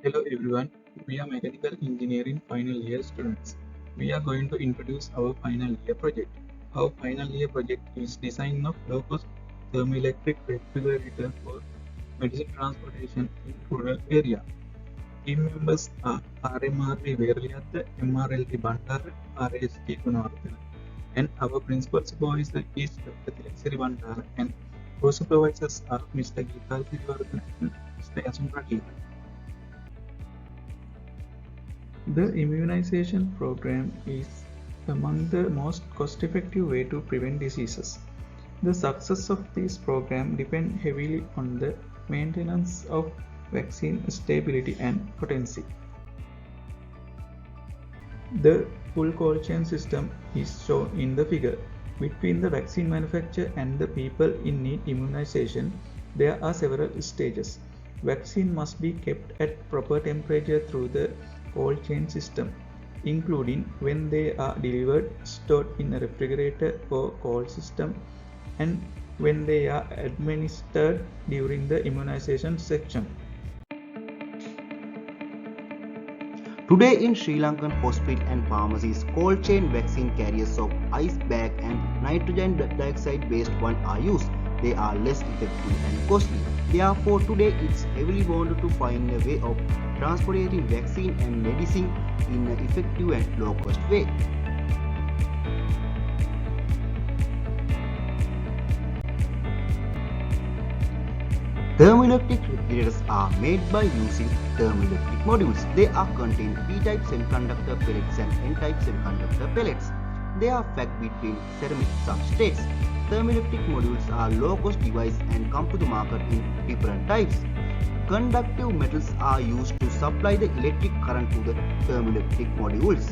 Hello everyone, we are mechanical engineering final year students. We are going to introduce our final year project. Our final year project is design of low-cost thermoelectric refrigerator for medicine transportation in rural area. Team members are R.M.R.B.Weraliyadda, M.R.L.T.Bandara, R.A.S.T. Gunawardana. And our principal supervisor is Dr. Siriwardana and co-supervisors are Mr. Geethal Siriwardana and Mr. Yasun. The immunization program is among the most cost-effective way to prevent diseases. The success of this program depends heavily on the maintenance of vaccine stability and potency. The full cold chain system is shown in the figure. Between the vaccine manufacturer and the people in need immunization, there are several stages. Vaccine must be kept at proper temperature through the cold chain system, including when they are delivered, stored in a refrigerator or cold system, and when they are administered during the immunization section. Today in Sri Lankan hospitals and pharmacies, cold chain vaccine carriers of ice bag and nitrogen dioxide based one are used. They are less effective and costly. Therefore, today it's heavily wanted to find a way of transporting vaccine and medicine in an effective and low cost way. Thermoelectric refrigerators are made by using thermoelectric modules. They are contain P-type semiconductor pellets and N-type semiconductor pellets. They are packed between ceramic substrates. Thermoelectric modules are low-cost device and come to the market in different types. Conductive metals are used to supply the electric current to the thermoelectric modules.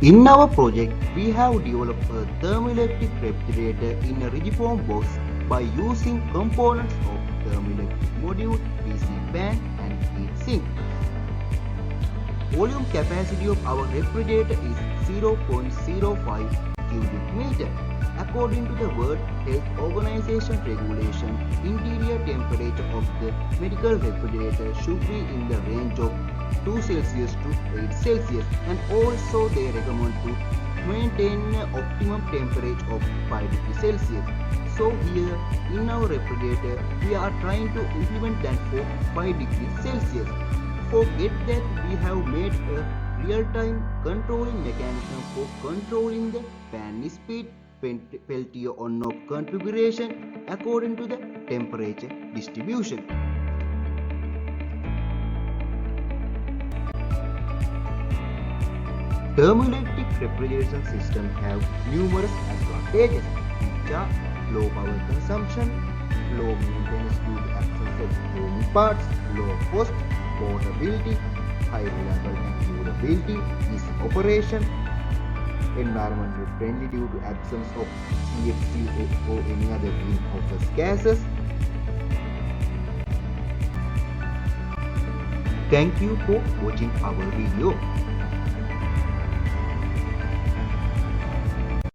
In our project, we have developed a thermoelectric refrigerator in a rigiform box by using components of thermoelectric module, PC fan and heat sink. Volume capacity of our refrigerator is 0.05 cubic meter. According to the World Health Organization regulation, interior temperature of the medical refrigerator should be in the range of 2 Celsius to 8 Celsius, and also they recommend to maintain an optimum temperature of 5 degrees Celsius. So here in our refrigerator we are trying to implement that for 5 degrees Celsius. Forget that we have made a real-time controlling mechanism for controlling the fan speed, Peltier on-off configuration according to the temperature distribution. Thermoelectric refrigeration systems have numerous advantages, which are low power consumption, low maintenance due to absence of moving parts, low cost, portability, high reliable and durability, easy operation, environmentally friendly due to absence of CFC or any other greenhouse gases. Thank you for watching our video.